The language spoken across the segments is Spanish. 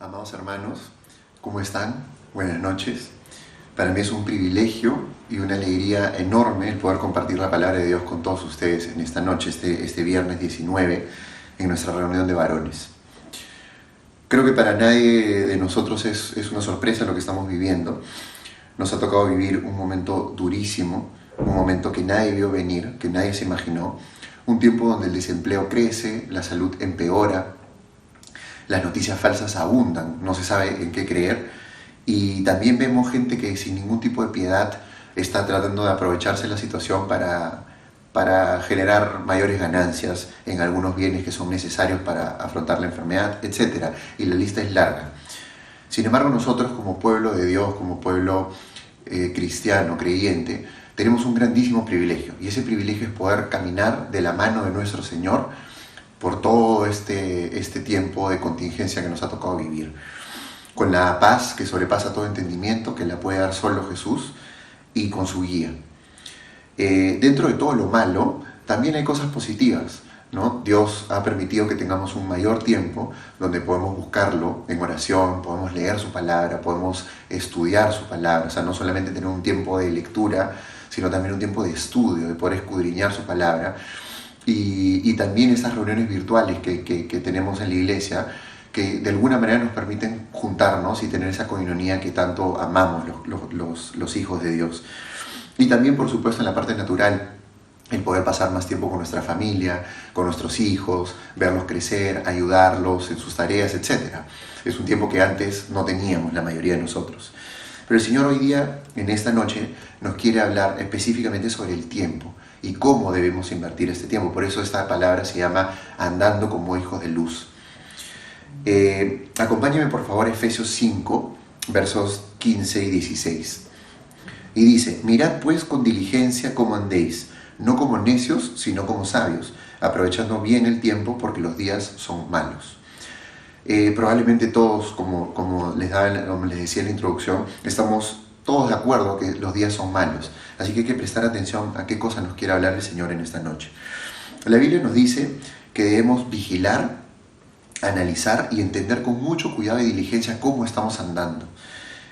Amados hermanos, ¿cómo están? Buenas noches. Para mí es un privilegio y una alegría enorme el poder compartir la palabra de Dios con todos ustedes en esta noche, este viernes 19, en nuestra reunión de varones. Creo que para nadie de nosotros es una sorpresa lo que estamos viviendo. Nos ha tocado vivir un momento durísimo, un momento que nadie vio venir, que nadie se imaginó, un tiempo donde el desempleo crece, la salud empeora, las noticias falsas abundan, no se sabe en qué creer, y también vemos gente que sin ningún tipo de piedad está tratando de aprovecharse la situación para generar mayores ganancias en algunos bienes que son necesarios para afrontar la enfermedad, etc. Y la lista es larga. Sin embargo, nosotros como pueblo de Dios, como pueblo cristiano, creyente, tenemos un grandísimo privilegio, y ese privilegio es poder caminar de la mano de nuestro Señor por todo este tiempo de contingencia que nos ha tocado vivir, con la paz que sobrepasa todo entendimiento, que la puede dar solo Jesús, y con su guía. Dentro de todo lo malo, también hay cosas positivas, ¿no? Dios ha permitido que tengamos un mayor tiempo donde podemos buscarlo en oración, podemos leer su palabra, podemos estudiar su palabra, o sea, no solamente tener un tiempo de lectura, sino también un tiempo de estudio, de poder escudriñar su palabra. Y también esas reuniones virtuales que tenemos en la iglesia, que de alguna manera nos permiten juntarnos y tener esa coinonía que tanto amamos los hijos de Dios. Y también, por supuesto, en la parte natural, el poder pasar más tiempo con nuestra familia, con nuestros hijos, verlos crecer, ayudarlos en sus tareas, etc. Es un tiempo que antes no teníamos la mayoría de nosotros. Pero el Señor hoy día, en esta noche, nos quiere hablar específicamente sobre el tiempo y cómo debemos invertir este tiempo. Por eso esta palabra se llama andando como hijos de luz. Acompáñenme por favor a Efesios 5, versos 15 y 16. Y dice: mirad pues con diligencia cómo andéis, no como necios, sino como sabios, aprovechando bien el tiempo, porque los días son malos. Probablemente todos, como les decía en la introducción, estamos todos de acuerdo que los días son malos. Así que hay que prestar atención a qué cosa nos quiere hablar el Señor en esta noche. La Biblia nos dice que debemos vigilar, analizar y entender con mucho cuidado y diligencia cómo estamos andando.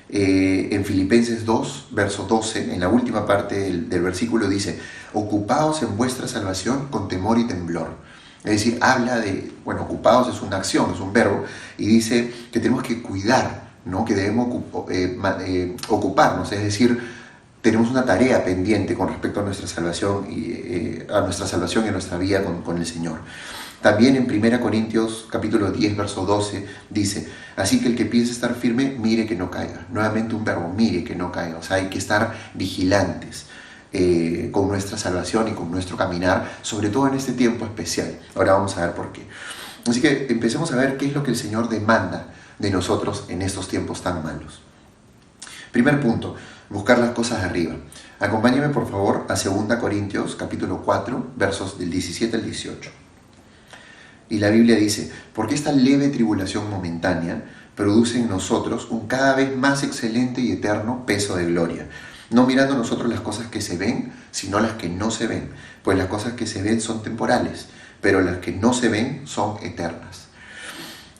En Filipenses 2, verso 12, en la última parte del versículo dice: ocupaos en vuestra salvación con temor y temblor. Es decir, habla de, ocupados es una acción, es un verbo, y dice que tenemos que cuidar, ¿no? Que debemos ocuparnos, es decir, tenemos una tarea pendiente con respecto a nuestra salvación y a nuestra vida con el Señor. También en 1 Corintios capítulo 10, verso 12, dice: así que el que piense estar firme, mire que no caiga. Nuevamente un verbo, mire que no caiga. O sea, hay que estar vigilantes con nuestra salvación y con nuestro caminar, sobre todo en este tiempo especial. Ahora vamos a ver por qué. Así que empecemos a ver qué es lo que el Señor demanda de nosotros en estos tiempos tan malos. Primer punto: buscar las cosas de arriba. Acompáñenme por favor a 2 Corintios capítulo 4, versos del 17 al 18. Y la Biblia dice: porque esta leve tribulación momentánea produce en nosotros un cada vez más excelente y eterno peso de gloria, no mirando nosotros las cosas que se ven, sino las que no se ven, pues las cosas que se ven son temporales, pero las que no se ven son eternas.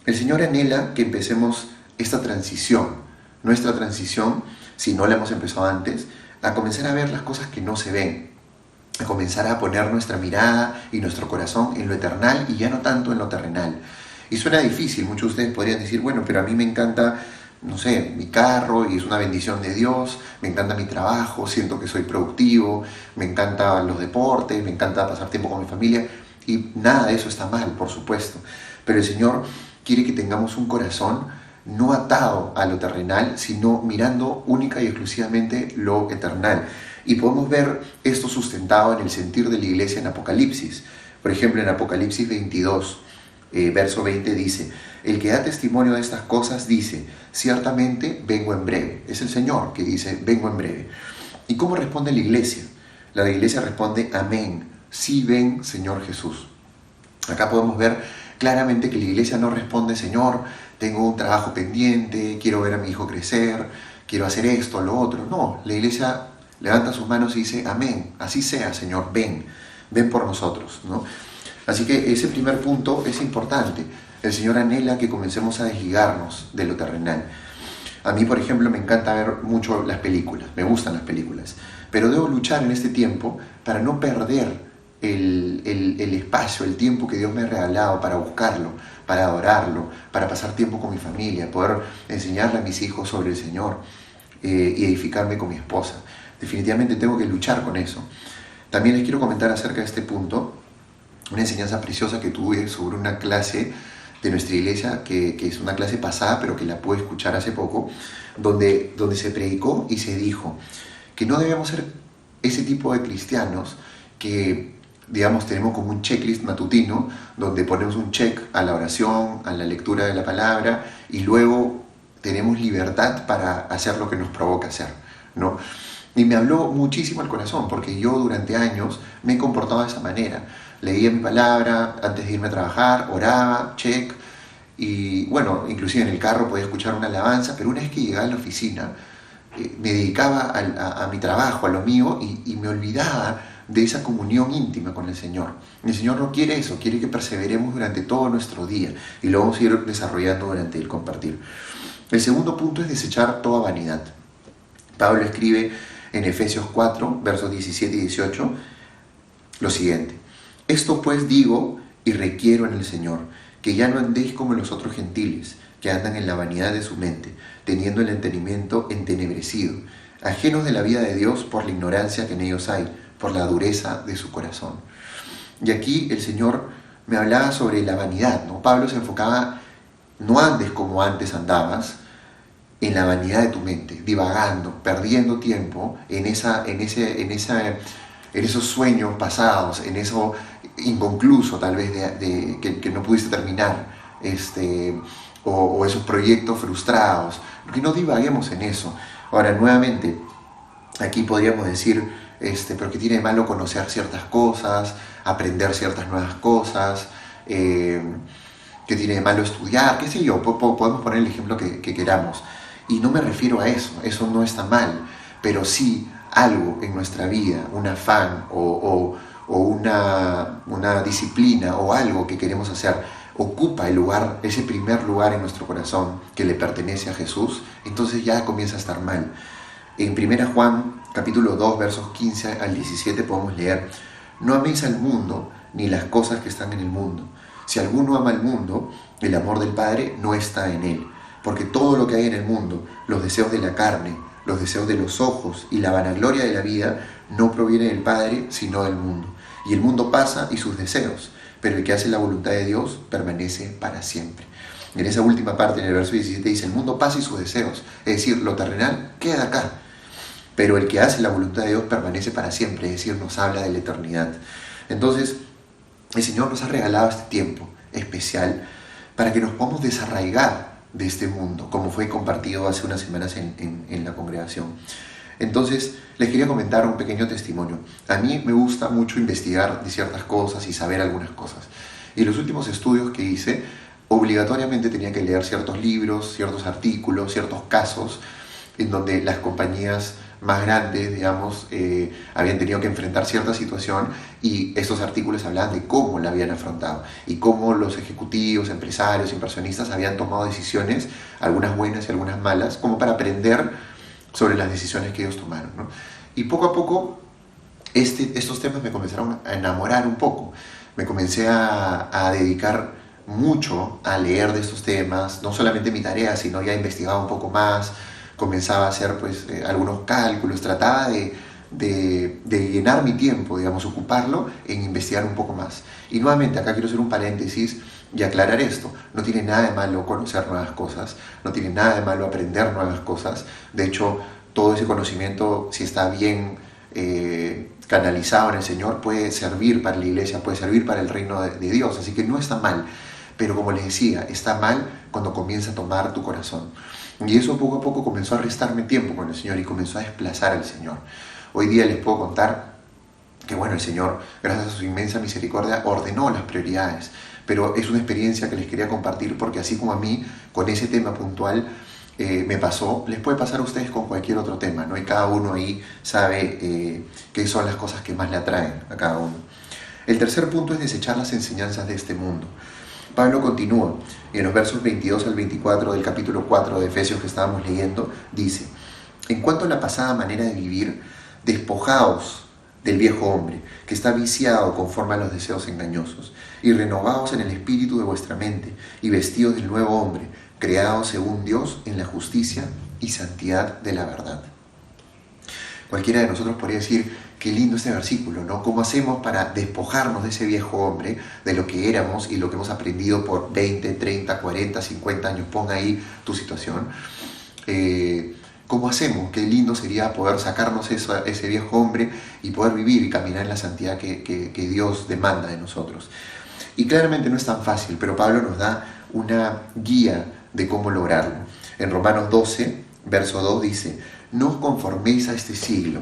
El Señor anhela que empecemos esta transición, nuestra transición, si no la hemos empezado antes, a comenzar a ver las cosas que no se ven, a comenzar a poner nuestra mirada y nuestro corazón en lo eternal y ya no tanto en lo terrenal. Y suena difícil, muchos de ustedes podrían decir: bueno, pero a mí me encanta, no sé, mi carro y es una bendición de Dios, me encanta mi trabajo, siento que soy productivo, me encantan los deportes, me encanta pasar tiempo con mi familia, y nada de eso está mal, por supuesto. Pero el Señor quiere que tengamos un corazón no atado a lo terrenal, sino mirando única y exclusivamente lo eternal. Y podemos ver esto sustentado en el sentir de la iglesia en Apocalipsis. Por ejemplo, en Apocalipsis 22, verso 20 dice: el que da testimonio de estas cosas dice: ciertamente vengo en breve. Es el Señor que dice: vengo en breve. ¿Y cómo responde la iglesia? La iglesia responde: amén, sí ven, Señor Jesús. Acá podemos ver claramente que la iglesia no responde: Señor, tengo un trabajo pendiente, quiero ver a mi hijo crecer, quiero hacer esto, lo otro. No, la iglesia levanta sus manos y dice: amén, así sea, Señor, ven por nosotros, ¿no? Así que ese primer punto es importante. El Señor anhela que comencemos a desligarnos de lo terrenal. A mí, por ejemplo, me encanta ver mucho las películas, me gustan las películas, pero debo luchar en este tiempo para no perder el espacio, el tiempo que Dios me ha regalado para buscarlo, para adorarlo, para pasar tiempo con mi familia, poder enseñarle a mis hijos sobre el Señor y edificarme con mi esposa. Definitivamente tengo que luchar con eso. También les quiero comentar acerca de este punto, una enseñanza preciosa que tuve sobre una clase de nuestra iglesia, que es una clase pasada, pero que la pude escuchar hace poco, donde se predicó y se dijo que no debemos ser ese tipo de cristianos que, digamos, tenemos como un checklist matutino, donde ponemos un check a la oración, a la lectura de la palabra, y luego tenemos libertad para hacer lo que nos provoca hacer, ¿no? Y me habló muchísimo el corazón, porque yo durante años me he comportado de esa manera. Leía mi palabra antes de irme a trabajar, oraba, check, y bueno, inclusive en el carro podía escuchar una alabanza, pero una vez que llegaba a la oficina, me dedicaba a mi trabajo, a lo mío, y me olvidaba de esa comunión íntima con el Señor. El Señor no quiere eso, quiere que perseveremos durante todo nuestro día, y lo vamos a ir desarrollando durante el compartir. El segundo punto es desechar toda vanidad. Pablo escribe en Efesios 4, versos 17 y 18, lo siguiente: esto pues digo y requiero en el Señor, que ya no andéis como los otros gentiles, que andan en la vanidad de su mente, teniendo el entendimiento entenebrecido, ajenos de la vida de Dios por la ignorancia que en ellos hay, por la dureza de su corazón. Y aquí el Señor me hablaba sobre la vanidad, ¿no? Pablo se enfocaba: no andes como antes andabas, en la vanidad de tu mente, divagando, perdiendo tiempo en esos sueños pasados, en eso inconcluso tal vez que no pudiste terminar, o esos proyectos frustrados, que no divaguemos en eso. Ahora, nuevamente, aquí podríamos decir, pero que tiene de malo conocer ciertas cosas, aprender ciertas nuevas cosas, que tiene de malo estudiar, qué sé yo, podemos poner el ejemplo que queramos. Y no me refiero a eso, eso no está mal, pero sí algo en nuestra vida, un afán o una disciplina o algo que queremos hacer, ocupa el lugar, ese primer lugar en nuestro corazón que le pertenece a Jesús, entonces ya comienza a estar mal. En 1 Juan capítulo 2, versos 15 al 17 podemos leer: no améis al mundo ni las cosas que están en el mundo. Si alguno ama al mundo, el amor del Padre no está en él. Porque todo lo que hay en el mundo, los deseos de la carne, los deseos de los ojos y la vanagloria de la vida, no proviene del Padre, sino del mundo. Y el mundo pasa y sus deseos, pero el que hace la voluntad de Dios permanece para siempre. En esa última parte, en el verso 17, dice: el mundo pasa y sus deseos, es decir, lo terrenal queda acá, pero el que hace la voluntad de Dios permanece para siempre, es decir, nos habla de la eternidad. Entonces, el Señor nos ha regalado este tiempo especial para que nos podamos desarraigar de este mundo, como fue compartido hace unas semanas en la congregación. Entonces, les quería comentar un pequeño testimonio. A mí me gusta mucho investigar de ciertas cosas y saber algunas cosas. Y los últimos estudios que hice, obligatoriamente tenía que leer ciertos libros, ciertos artículos, ciertos casos, en donde las compañías más grandes, digamos, habían tenido que enfrentar cierta situación, y estos artículos hablaban de cómo la habían afrontado y cómo los ejecutivos, empresarios, inversionistas habían tomado decisiones, algunas buenas y algunas malas, como para aprender sobre las decisiones que ellos tomaron, ¿no? Y poco a poco estos temas me comenzaron a enamorar un poco. Me comencé a dedicar mucho a leer de estos temas, no solamente mi tarea, sino ya investigaba un poco más, comenzaba a hacer algunos cálculos, trataba de llenar mi tiempo, digamos, ocuparlo en investigar un poco más. Y nuevamente, acá quiero hacer un paréntesis y aclarar esto: no tiene nada de malo conocer nuevas cosas, no tiene nada de malo aprender nuevas cosas. De hecho, todo ese conocimiento, si está bien canalizado en el Señor, puede servir para la iglesia, puede servir para el reino de Dios, así que no está mal. Pero como les decía, está mal cuando comienza a tomar tu corazón. Y eso poco a poco comenzó a restarme tiempo con el Señor y comenzó a desplazar al Señor. Hoy día les puedo contar que, bueno, el Señor, gracias a su inmensa misericordia, ordenó las prioridades. Pero es una experiencia que les quería compartir, porque así como a mí, con ese tema puntual, me pasó, les puede pasar a ustedes con cualquier otro tema, ¿no? Y cada uno ahí sabe qué son las cosas que más le atraen a cada uno. El tercer punto es desechar las enseñanzas de este mundo. Pablo continúa en los versos 22 al 24 del capítulo 4 de Efesios que estábamos leyendo, dice: en cuanto a la pasada manera de vivir, despojaos del viejo hombre, que está viciado conforme a los deseos engañosos, y renovaos en el espíritu de vuestra mente, y vestidos del nuevo hombre, creado según Dios en la justicia y santidad de la verdad. Cualquiera de nosotros podría decir: qué lindo este versículo, ¿no? ¿Cómo hacemos para despojarnos de ese viejo hombre, de lo que éramos y lo que hemos aprendido por 20, 30, 40, 50 años? Pon ahí tu situación. ¿Cómo hacemos? Qué lindo sería poder sacarnos ese viejo hombre y poder vivir y caminar en la santidad que Dios demanda de nosotros. Y claramente no es tan fácil, pero Pablo nos da una guía de cómo lograrlo. En Romanos 12, verso 2 dice: no os conforméis a este siglo,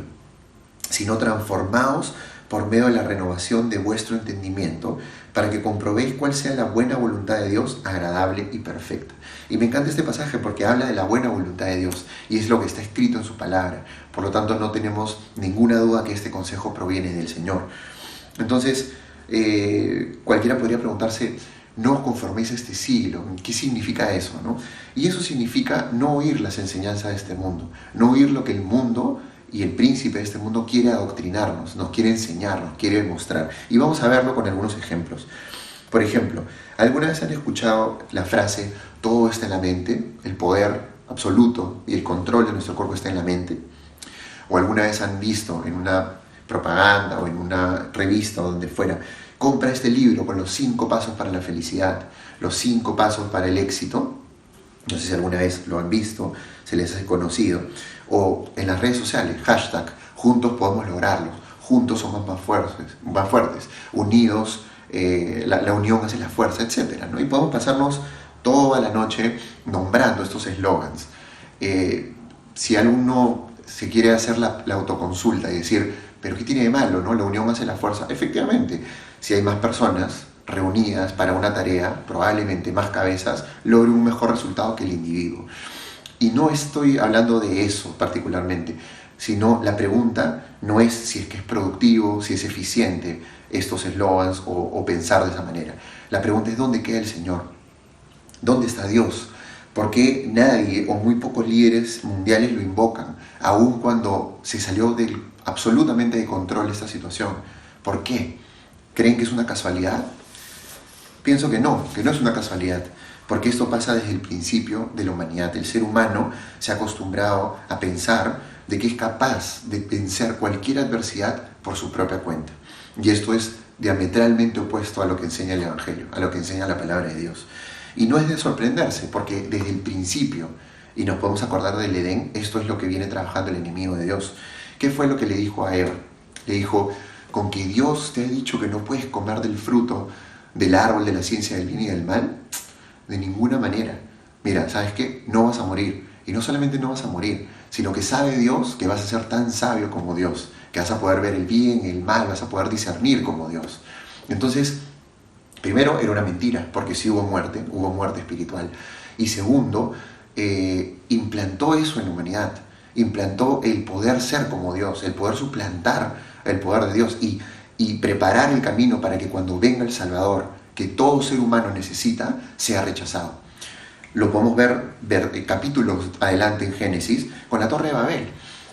sino transformaos por medio de la renovación de vuestro entendimiento, para que comprobéis cuál sea la buena voluntad de Dios, agradable y perfecta. Y me encanta este pasaje porque habla de la buena voluntad de Dios, y es lo que está escrito en su palabra. Por lo tanto, no tenemos ninguna duda que este consejo proviene del Señor. Entonces, cualquiera podría preguntarse: no os conforméis a este siglo. ¿Qué significa eso, no? Y eso significa no oír las enseñanzas de este mundo, no oír lo que el mundo y el príncipe de este mundo quiere adoctrinarnos, nos quiere enseñar, nos quiere mostrar. Y vamos a verlo con algunos ejemplos. Por ejemplo, ¿alguna vez han escuchado la frase todo está en la mente? El poder absoluto y el control de nuestro cuerpo está en la mente. ¿O alguna vez han visto en una propaganda o en una revista o donde fuera: compra este libro con los 5 pasos para la felicidad, los 5 pasos para el éxito? No sé si alguna vez lo han visto, se les ha conocido. O en las redes sociales, hashtag, juntos podemos lograrlo, juntos somos más fuertes, unidos, la unión hace la fuerza, etc., ¿no? Y podemos pasarnos toda la noche nombrando estos eslogans. Si alguno se quiere hacer la autoconsulta y decir: pero ¿qué tiene de malo, no? La unión hace la fuerza. Efectivamente, si hay más personas reunidas para una tarea, probablemente más cabezas logre un mejor resultado que el individuo. Y no estoy hablando de eso particularmente, sino la pregunta no es si es que es productivo, si es eficiente estos eslogans o pensar de esa manera. La pregunta es: ¿dónde queda el Señor? ¿Dónde está Dios? ¿Por qué nadie o muy pocos líderes mundiales lo invocan, aun cuando se salió absolutamente de control esta situación? ¿Por qué? ¿Creen que es una casualidad? Pienso que no es una casualidad, porque esto pasa desde el principio de la humanidad. El ser humano se ha acostumbrado a pensar de que es capaz de vencer cualquier adversidad por su propia cuenta. Y esto es diametralmente opuesto a lo que enseña el Evangelio, a lo que enseña la palabra de Dios. Y no es de sorprenderse, porque desde el principio, y nos podemos acordar del Edén, esto es lo que viene trabajando el enemigo de Dios. ¿Qué fue lo que le dijo a Eva? Le dijo: con que Dios te ha dicho que no puedes comer del fruto del árbol de la ciencia del bien y del mal, de ninguna manera. Mira, ¿sabes qué? No vas a morir. Y no solamente no vas a morir, sino que sabe Dios que vas a ser tan sabio como Dios, que vas a poder ver el bien y el mal, vas a poder discernir como Dios. Entonces, primero, era una mentira, porque sí hubo muerte espiritual. Y segundo, implantó eso en la humanidad, implantó el poder ser como Dios, el poder suplantar el poder de Dios y preparar el camino para que cuando venga el Salvador, que todo ser humano necesita, sea rechazado. Lo podemos ver capítulos adelante en Génesis con la Torre de Babel.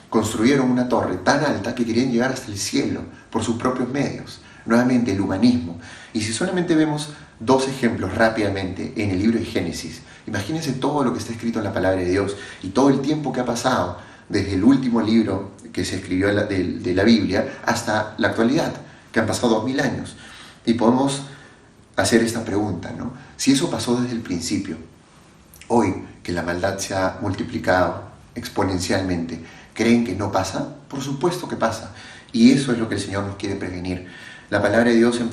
Construyeron una torre tan alta que querían llegar hasta el cielo por sus propios medios. Nuevamente, el humanismo. Y si solamente vemos 2 ejemplos rápidamente en el libro de Génesis, imagínense todo lo que está escrito en la palabra de Dios y todo el tiempo que ha pasado desde el último libro que se escribió de la Biblia hasta la actualidad, que han pasado 2000 años. Y podemos hacer esta pregunta, ¿no? Si eso pasó desde el principio, hoy que la maldad se ha multiplicado exponencialmente, ¿creen que no pasa? Por supuesto que pasa. Y eso es lo que el Señor nos quiere prevenir. La palabra de Dios en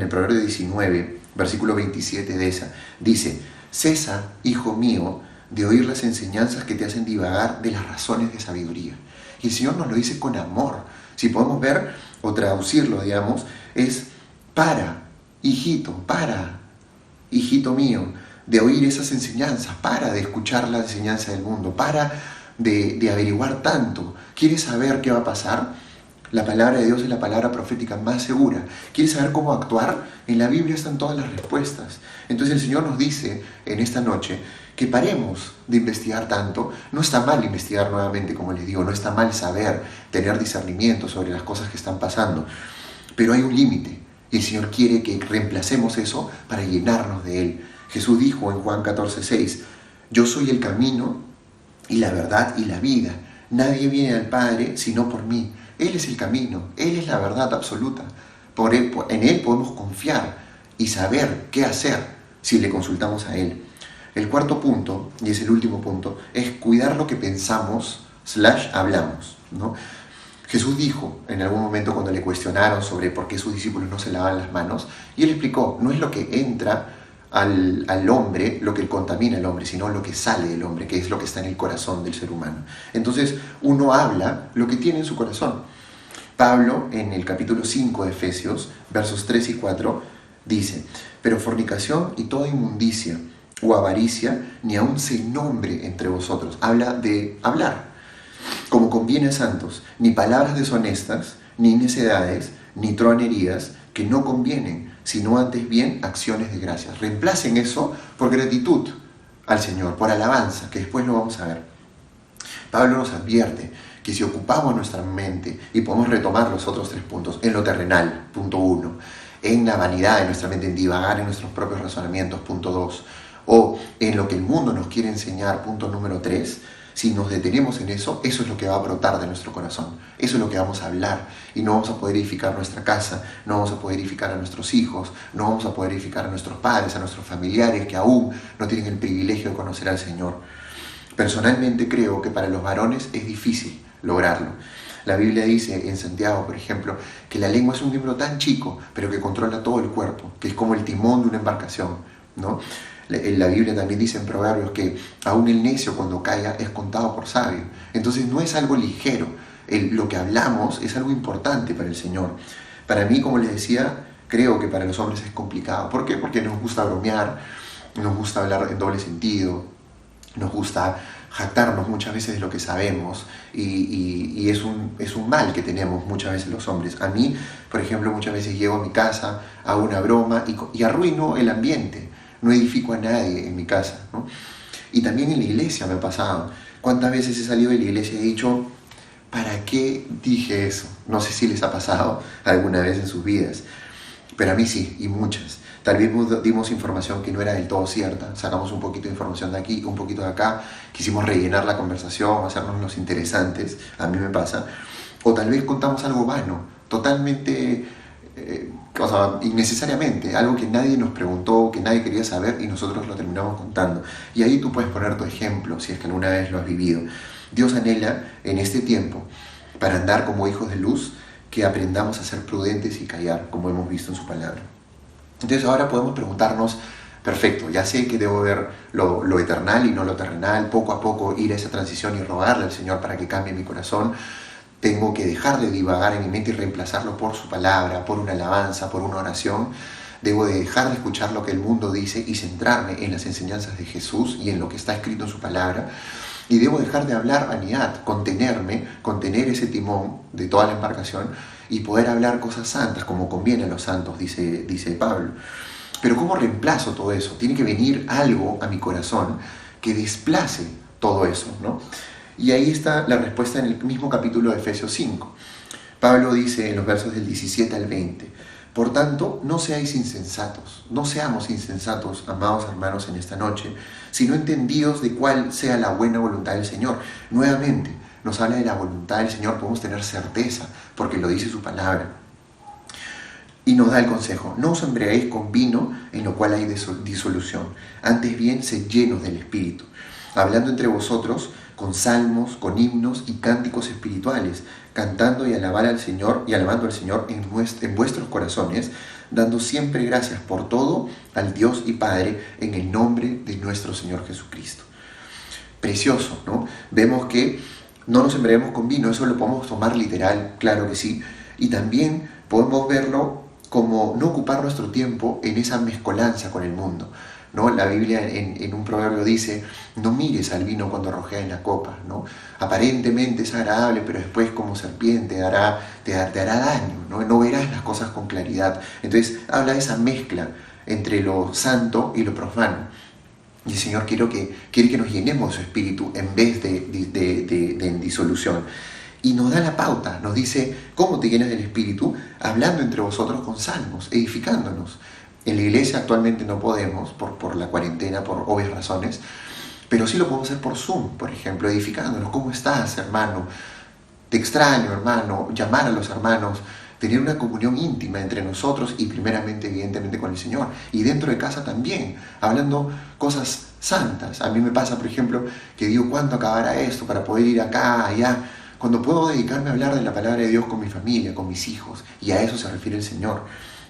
el Proverbio 19, versículo 27 de esa, dice: cesa, hijo mío, de oír las enseñanzas que te hacen divagar de las razones de sabiduría. Y el Señor nos lo dice con amor. Si podemos ver o traducirlo, digamos, es: para, hijito mío, de oír esas enseñanzas, para de escuchar la enseñanza del mundo, para de averiguar tanto. ¿Quieres saber qué va a pasar? La palabra de Dios es la palabra profética más segura. ¿Quieres saber cómo actuar? En la Biblia están todas las respuestas. Entonces el Señor nos dice en esta noche que paremos de investigar tanto. No está mal investigar nuevamente, como les digo, no está mal saber, tener discernimiento sobre las cosas que están pasando, pero hay un límite y el Señor quiere que reemplacemos eso para llenarnos de Él. Jesús dijo en Juan 14:6, yo soy el camino y la verdad y la vida. Nadie viene al Padre sino por mí. Él es el camino, Él es la verdad absoluta. En Él podemos confiar y saber qué hacer si le consultamos a Él. El cuarto punto, y es el último punto, es cuidar lo que pensamos / hablamos, ¿no? Jesús dijo en algún momento cuando le cuestionaron sobre por qué sus discípulos no se lavan las manos, y Él explicó, no es lo que entra al hombre lo que contamina al hombre, sino lo que sale del hombre, que es lo que está en el corazón del ser humano. Entonces uno habla lo que tiene en su corazón. Pablo, en el capítulo 5 de Efesios, versos 3 y 4, dice, pero fornicación y toda inmundicia o avaricia ni aun se nombre entre vosotros. Habla de hablar, como conviene a santos, ni palabras deshonestas, ni necedades, ni tronerías, que no convienen, sino antes bien acciones de gracias. Reemplacen eso por gratitud al Señor, por alabanza, que después lo vamos a ver. Pablo nos advierte que si ocupamos nuestra mente, y podemos retomar los otros 3 puntos, en lo terrenal, punto 1, en la vanidad de nuestra mente, en divagar en nuestros propios razonamientos, punto 2, o en lo que el mundo nos quiere enseñar, punto número 3, si nos detenemos en eso, eso es lo que va a brotar de nuestro corazón. Eso es lo que vamos a hablar. Y no vamos a poder edificar nuestra casa, no vamos a poder edificar a nuestros hijos, no vamos a poder edificar a nuestros padres, a nuestros familiares que aún no tienen el privilegio de conocer al Señor. Personalmente creo que para los varones es difícil lograrlo. La Biblia dice en Santiago, por ejemplo, que la lengua es un miembro tan chico, pero que controla todo el cuerpo, que es como el timón de una embarcación, ¿no? La Biblia también dice en Proverbios que aún el necio cuando caiga es contado por sabio. Entonces no es algo ligero. Lo que hablamos es algo importante para el Señor. Para mí, como les decía, creo que para los hombres es complicado. ¿Por qué? Porque nos gusta bromear, nos gusta hablar en doble sentido, nos gusta jactarnos muchas veces de lo que sabemos y es un mal que tenemos muchas veces los hombres. A mí, por ejemplo, muchas veces llego a mi casa, hago una broma y arruino el ambiente. No edifico a nadie en mi casa, ¿no? Y también en la iglesia me ha pasado. ¿Cuántas veces he salido de la iglesia y he dicho, ¿para qué dije eso? No sé si les ha pasado alguna vez en sus vidas, pero a mí sí, y muchas. Tal vez dimos información que no era del todo cierta, sacamos un poquito de información de aquí, un poquito de acá, quisimos rellenar la conversación, hacernos los interesantes, a mí me pasa. O tal vez contamos algo vano, totalmente... innecesariamente, algo que nadie nos preguntó, que nadie quería saber y nosotros lo terminamos contando. Y ahí tú puedes poner tu ejemplo, si es que alguna vez lo has vivido. Dios anhela en este tiempo, para andar como hijos de luz, que aprendamos a ser prudentes y callar, como hemos visto en su palabra. Entonces ahora podemos preguntarnos, perfecto, ya sé que debo ver lo eternal y no lo terrenal, poco a poco ir a esa transición y rogarle al Señor para que cambie mi corazón. Tengo que dejar de divagar en mi mente y reemplazarlo por su palabra, por una alabanza, por una oración. Debo de dejar de escuchar lo que el mundo dice y centrarme en las enseñanzas de Jesús y en lo que está escrito en su palabra. Y debo dejar de hablar vanidad, contener ese timón de toda la embarcación y poder hablar cosas santas como conviene a los santos, dice Pablo. Pero ¿cómo reemplazo todo eso? Tiene que venir algo a mi corazón que desplace todo eso, ¿no? Y ahí está la respuesta en el mismo capítulo de Efesios 5. Pablo dice en los versos del 17 al 20, por tanto, no seáis insensatos, no seamos insensatos, amados hermanos, en esta noche, sino entendidos de cuál sea la buena voluntad del Señor. Nuevamente, nos habla de la voluntad del Señor, podemos tener certeza, porque lo dice su palabra. Y nos da el consejo, no os embriaguéis con vino, en lo cual hay disolución, antes bien, sed llenos del Espíritu, hablando entre vosotros con salmos, con himnos y cánticos espirituales, cantando y alabando al Señor en vuestros corazones, dando siempre gracias por todo al Dios y Padre en el nombre de nuestro Señor Jesucristo. Precioso, ¿no? Vemos que no nos embriaguemos con vino, eso lo podemos tomar literal, claro que sí, y también podemos verlo como no ocupar nuestro tiempo en esa mezcolanza con el mundo. ¿no? La Biblia en un proverbio dice, no mires al vino cuando rojea en la copa, ¿no? Aparentemente es agradable, pero después como serpiente te hará daño, ¿no? No verás las cosas con claridad. Entonces habla de esa mezcla entre lo santo y lo profano. Y el Señor quiere que nos llenemos de su espíritu en vez de disolución. Y nos da la pauta, nos dice cómo te llenas del espíritu, hablando entre vosotros con salmos, edificándonos. En la iglesia actualmente no podemos, por la cuarentena, por obvias razones, pero sí lo podemos hacer por Zoom, por ejemplo, edificándonos. ¿Cómo estás, hermano? Te extraño, hermano. Llamar a los hermanos, tener una comunión íntima entre nosotros y primeramente, evidentemente, con el Señor. Y dentro de casa también, hablando cosas santas. A mí me pasa, por ejemplo, que digo, ¿cuándo acabará esto para poder ir acá, allá? Cuando puedo dedicarme a hablar de la palabra de Dios con mi familia, con mis hijos. Y a eso se refiere el Señor.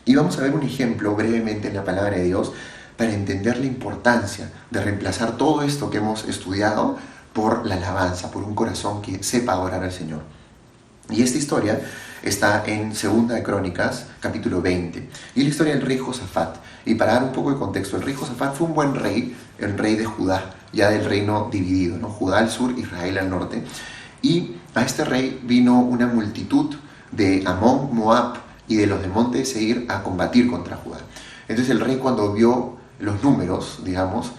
Y vamos a ver un ejemplo brevemente en la palabra de Dios para entender la importancia de reemplazar todo esto que hemos estudiado por la alabanza, por un corazón que sepa adorar al Señor. Y esta historia está en Segunda de Crónicas, capítulo 20. Y es la historia del rey Josafat. Y para dar un poco de contexto, el rey Josafat fue un buen rey, el rey de Judá, ya del reino dividido, ¿no? Judá al sur, Israel al norte. Y a este rey vino una multitud de Amón, Moab y de los del monte de Seir a combatir contra Judá. Entonces el rey, cuando vio los números, digamos,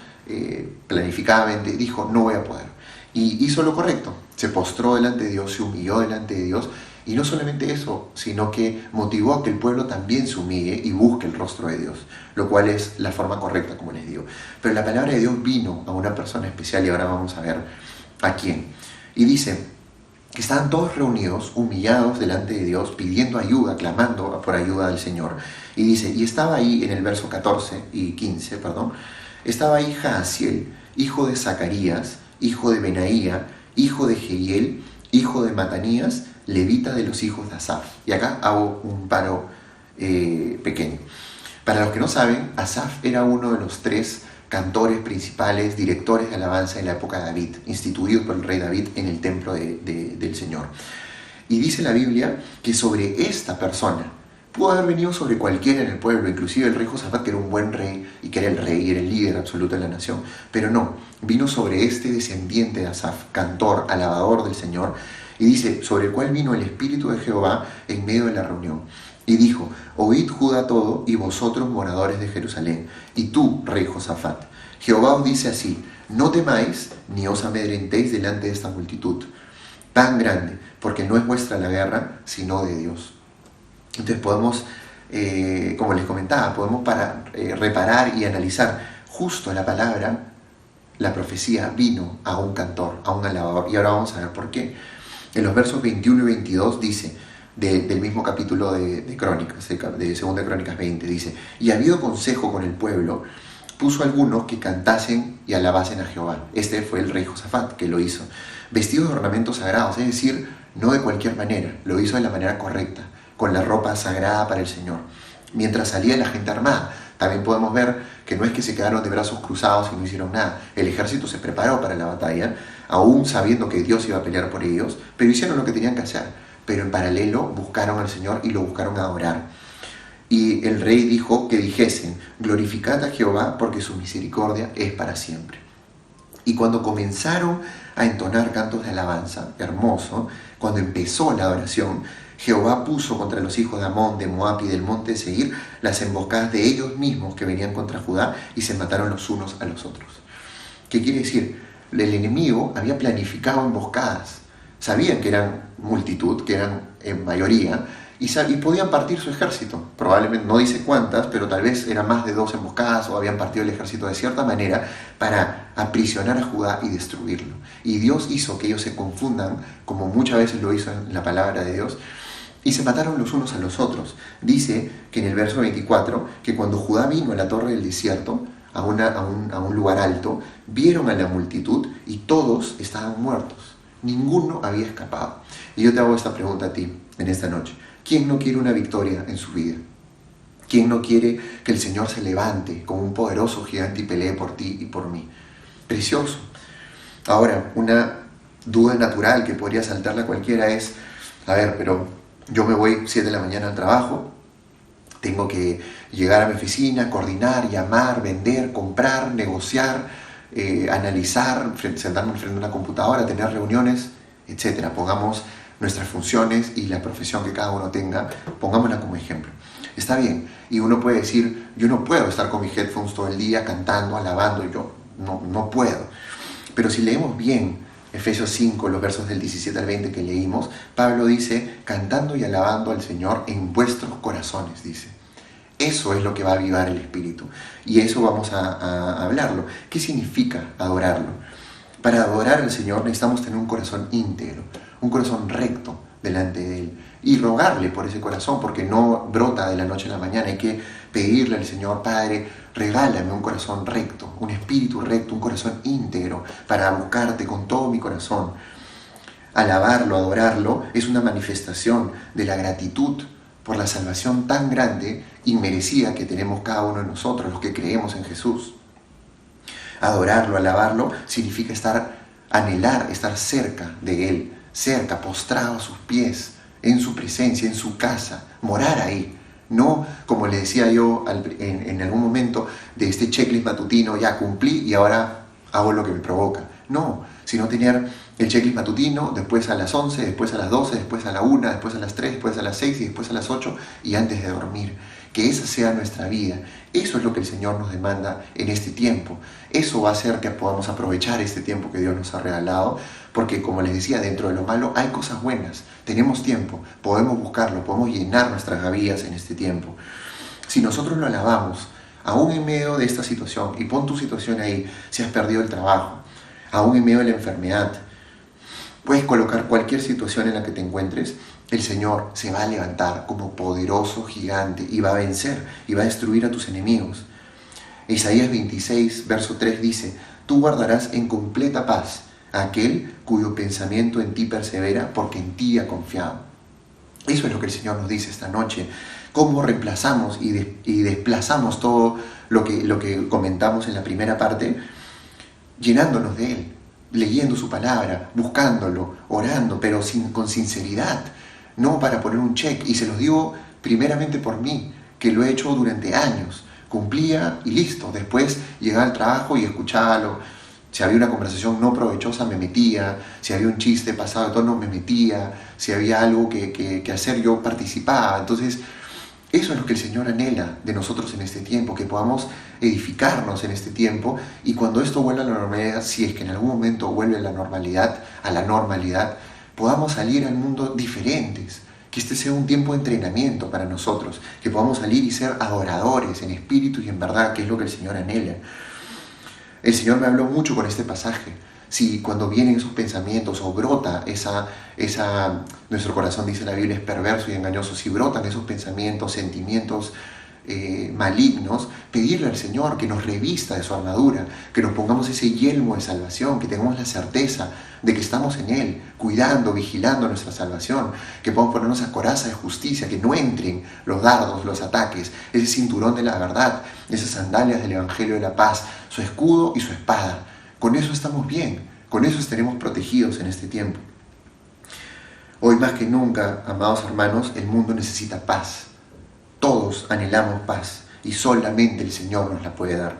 planificadamente, dijo, no voy a poder. Y hizo lo correcto, se postró delante de Dios, se humilló delante de Dios, y no solamente eso, sino que motivó a que el pueblo también se humille y busque el rostro de Dios, lo cual es la forma correcta, como les digo. Pero la palabra de Dios vino a una persona especial y ahora vamos a ver a quién. Y dice que estaban todos reunidos, humillados delante de Dios, pidiendo ayuda, clamando por ayuda del Señor. Y dice, y estaba ahí en el verso 14 y 15, estaba ahí Jaasiel, hijo de Zacarías, hijo de Benaía, hijo de Jehiel, hijo de Matanías, levita de los hijos de Asaf. Y acá hago un paro pequeño. Para los que no saben, Asaf era uno de los 3 cantores principales, directores de alabanza en la época de David, instituidos por el rey David en el templo del Señor. Y dice la Biblia que sobre esta persona, pudo haber venido sobre cualquiera en el pueblo, inclusive el rey Josafat, que era un buen rey y que era el rey y era el líder absoluto de la nación, pero no, vino sobre este descendiente de Asaf, cantor, alabador del Señor, y dice, sobre el cual vino el Espíritu de Jehová en medio de la reunión. Y dijo, oíd Judá todo, y vosotros moradores de Jerusalén, y tú, rey Josafat, Jehová os dice así, no temáis, ni os amedrentéis delante de esta multitud tan grande, porque no es vuestra la guerra, sino de Dios. Entonces podemos, como les comentaba, podemos reparar y analizar justo la palabra, la profecía vino a un cantor, a un alabador, y ahora vamos a ver por qué. En los versos 21 y 22 dice, del mismo capítulo de Crónicas, de Segunda de Crónicas 20, dice, y habido consejo con el pueblo, puso algunos que cantasen y alabasen a Jehová. Este fue el rey Josafat que lo hizo, vestidos de ornamentos sagrados, es decir, no de cualquier manera, lo hizo de la manera correcta, con la ropa sagrada para el Señor. Mientras salía la gente armada, también podemos ver que no es que se quedaron de brazos cruzados y no hicieron nada. El ejército se preparó para la batalla, aún sabiendo que Dios iba a pelear por ellos, pero hicieron lo que tenían que hacer. Pero en paralelo buscaron al Señor y lo buscaron adorar. Y el rey dijo que dijesen, glorificad a Jehová porque su misericordia es para siempre. Y cuando comenzaron a entonar cantos de alabanza, hermoso, cuando empezó la adoración, Jehová puso contra los hijos de Amón, de Moab y del monte de Seir las emboscadas de ellos mismos que venían contra Judá y se mataron los unos a los otros. ¿Qué quiere decir? El enemigo había planificado emboscadas. Sabían que eran multitud, que eran en mayoría, y podían partir su ejército. Probablemente no dice cuántas, pero tal vez eran más de 2 emboscadas o habían partido el ejército de cierta manera para aprisionar a Judá y destruirlo. Y Dios hizo que ellos se confundan, como muchas veces lo hizo en la palabra de Dios, y se mataron los unos a los otros. Dice que en el verso 24, que cuando Judá vino a la torre del desierto, a un lugar alto, vieron a la multitud y todos estaban muertos. Ninguno había escapado. Y yo te hago esta pregunta a ti en esta noche. ¿Quién no quiere una victoria en su vida? ¿Quién no quiere que el Señor se levante como un poderoso gigante y pelee por ti y por mí? Precioso. Ahora, una duda natural que podría saltarle a cualquiera es, a ver, pero yo me voy 7 de la mañana al trabajo, Tengo que llegar a mi oficina, coordinar, llamar, vender, comprar, negociar, analizar, sentarme frente a una computadora, tener reuniones, etc. Pongamos nuestras funciones y la profesión que cada uno tenga, pongámosla como ejemplo. Está bien, y uno puede decir, yo no puedo estar con mis headphones todo el día cantando, alabando, yo no puedo. Pero si leemos bien Efesios 5, los versos del 17 al 20 que leímos, Pablo dice, cantando y alabando al Señor en vuestros corazones, dice. Eso es lo que va a avivar el espíritu. Y eso vamos a hablarlo. ¿Qué significa adorarlo? Para adorar al Señor necesitamos tener un corazón íntegro, un corazón recto delante de Él. Y rogarle por ese corazón, porque no brota de la noche a la mañana. Hay que pedirle al Señor, Padre, regálame un corazón recto, un espíritu recto, un corazón íntegro, para buscarte con todo mi corazón. Alabarlo, adorarlo, es una manifestación de la gratitud por la salvación tan grande y merecida que tenemos cada uno de nosotros, los que creemos en Jesús. Adorarlo, alabarlo, significa anhelar, estar cerca de Él, cerca, postrado a sus pies, en su presencia, en su casa, morar ahí. No, como le decía yo en algún momento, de este checklist matutino, ya cumplí y ahora hago lo que me provoca. No, sino tener el checklist matutino, después a las 11, después a las 12, después a la 1, después a las 3, después a las 6 y después a las 8 y antes de dormir. Que esa sea nuestra vida. Eso es lo que el Señor nos demanda en este tiempo. Eso va a hacer que podamos aprovechar este tiempo que Dios nos ha regalado, porque como les decía, dentro de lo malo hay cosas buenas. Tenemos tiempo, podemos buscarlo, podemos llenar nuestras gavillas en este tiempo. Si nosotros lo alabamos, aún en medio de esta situación, y pon tu situación ahí, si has perdido el trabajo, aún en medio de la enfermedad, puedes colocar cualquier situación en la que te encuentres, el Señor se va a levantar como poderoso gigante y va a vencer y va a destruir a tus enemigos. Isaías 26, verso 3 dice, tú guardarás en completa paz a aquel cuyo pensamiento en ti persevera porque en ti ha confiado. Eso es lo que el Señor nos dice esta noche. Cómo reemplazamos y desplazamos todo lo que comentamos en la primera parte, llenándonos de Él, leyendo su palabra, buscándolo, orando, pero con sinceridad, no para poner un check. Y se los digo primeramente por mí, que lo he hecho durante años. Cumplía y listo. Después llegaba al trabajo y escuchaba si había una conversación no provechosa me metía, si había un chiste pasado de tono me metía, si había algo que hacer yo participaba. Entonces eso es lo que el Señor anhela de nosotros en este tiempo, que podamos edificarnos en este tiempo y cuando esto vuelva a la normalidad, si es que en algún momento vuelve a la normalidad, podamos salir al mundo diferentes, que este sea un tiempo de entrenamiento para nosotros, que podamos salir y ser adoradores en espíritu y en verdad, que es lo que el Señor anhela. El Señor me habló mucho con este pasaje. Si cuando vienen esos pensamientos o brota nuestro corazón, dice la Biblia, es perverso y engañoso, si brotan esos pensamientos, sentimientos malignos, pedirle al Señor que nos revista de su armadura, que nos pongamos ese yelmo de salvación, que tengamos la certeza de que estamos en Él, cuidando, vigilando nuestra salvación, que podamos ponernos esa coraza de justicia, que no entren los dardos, los ataques, ese cinturón de la verdad, esas sandalias del Evangelio de la paz, su escudo y su espada. Con eso estamos bien, con eso estaremos protegidos en este tiempo. Hoy más que nunca, amados hermanos, el mundo necesita paz. Todos anhelamos paz y solamente el Señor nos la puede dar.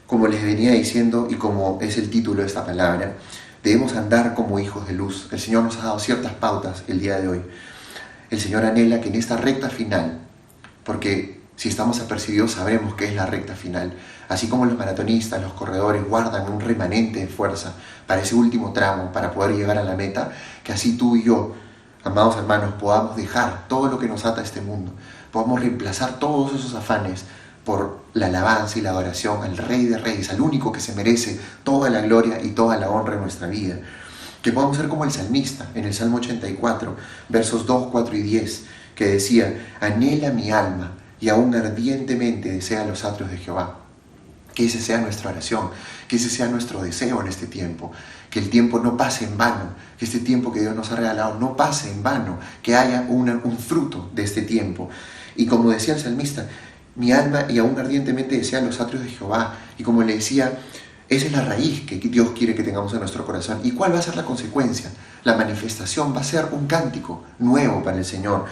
Como les venía diciendo y como es el título de esta palabra, debemos andar como hijos de luz. El Señor nos ha dado ciertas pautas el día de hoy. El Señor anhela que en esta recta final, porque si estamos apercibidos sabremos que es la recta final, así como los maratonistas, los corredores guardan un remanente de fuerza para ese último tramo, para poder llegar a la meta, que así tú y yo, amados hermanos, podamos dejar todo lo que nos ata a este mundo, podamos reemplazar todos esos afanes por la alabanza y la adoración al Rey de Reyes, al único que se merece toda la gloria y toda la honra en nuestra vida. Que podamos ser como el salmista en el Salmo 84, versos 2, 4 y 10, que decía, anhela mi alma y aún ardientemente desea los atrios de Jehová. Que esa sea nuestra oración, que ese sea nuestro deseo en este tiempo, que el tiempo no pase en vano, que este tiempo que Dios nos ha regalado no pase en vano, que haya un fruto de este tiempo. Y como decía el salmista, mi alma y aún ardientemente desea los atrios de Jehová. Y como le decía, esa es la raíz que Dios quiere que tengamos en nuestro corazón. ¿Y cuál va a ser la consecuencia? La manifestación va a ser un cántico nuevo para el Señor.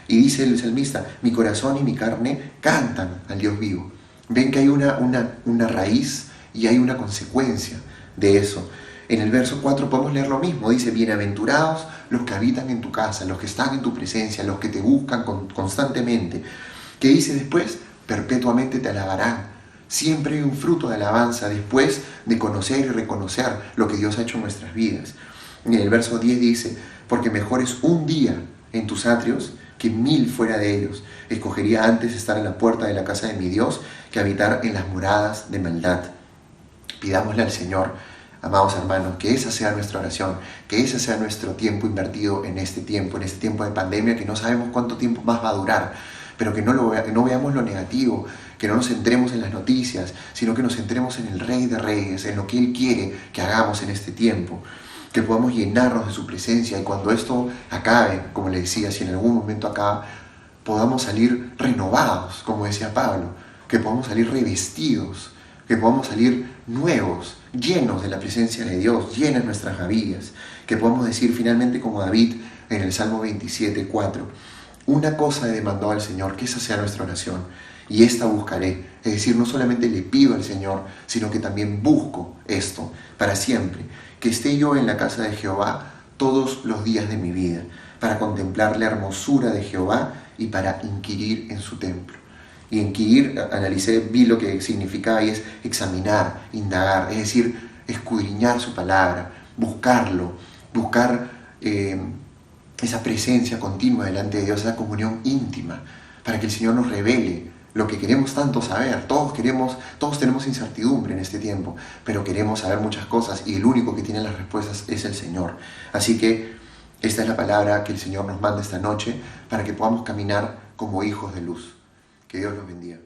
Y dice el salmista, mi corazón y mi carne cantan al Dios vivo. Ven que hay una raíz y hay una consecuencia de eso. En el verso 4 podemos leer lo mismo, dice, bienaventurados los que habitan en tu casa, los que están en tu presencia, los que te buscan constantemente. ¿Qué dice después? Perpetuamente te alabarán. Siempre hay un fruto de alabanza después de conocer y reconocer lo que Dios ha hecho en nuestras vidas. En el verso 10 dice, porque mejor es un día en tus atrios que 1000 fuera de ellos. Escogería antes estar en la puerta de la casa de mi Dios que habitar en las moradas de maldad. Pidámosle al Señor, amados hermanos, que esa sea nuestra oración, que ese sea nuestro tiempo invertido en este tiempo de pandemia, que no sabemos cuánto tiempo más va a durar, pero que no veamos lo negativo, que no nos centremos en las noticias, sino que nos centremos en el Rey de Reyes, en lo que Él quiere que hagamos en este tiempo, que podamos llenarnos de su presencia y cuando esto acabe, como le decía, si en algún momento acaba, podamos salir renovados, como decía Pablo, que podamos salir revestidos, que podamos salir nuevos, llenos de la presencia de Dios, llenas nuestras gavillas, que podamos decir finalmente como David en el Salmo 27:4, una cosa he demandado al Señor, que esa sea nuestra oración, y esta buscaré. Es decir, no solamente le pido al Señor, sino que también busco esto para siempre, que esté yo en la casa de Jehová todos los días de mi vida, para contemplar la hermosura de Jehová y para inquirir en su templo. Y inquirir, analicé, vi lo que significaba y es examinar, indagar, es decir, escudriñar su palabra, buscarlo, buscar esa presencia continua delante de Dios, esa comunión íntima, para que el Señor nos revele lo que queremos tanto saber. Todos tenemos incertidumbre en este tiempo, pero queremos saber muchas cosas y el único que tiene las respuestas es el Señor. Así que esta es la palabra que el Señor nos manda esta noche para que podamos caminar como hijos de luz. Que Dios los bendiga.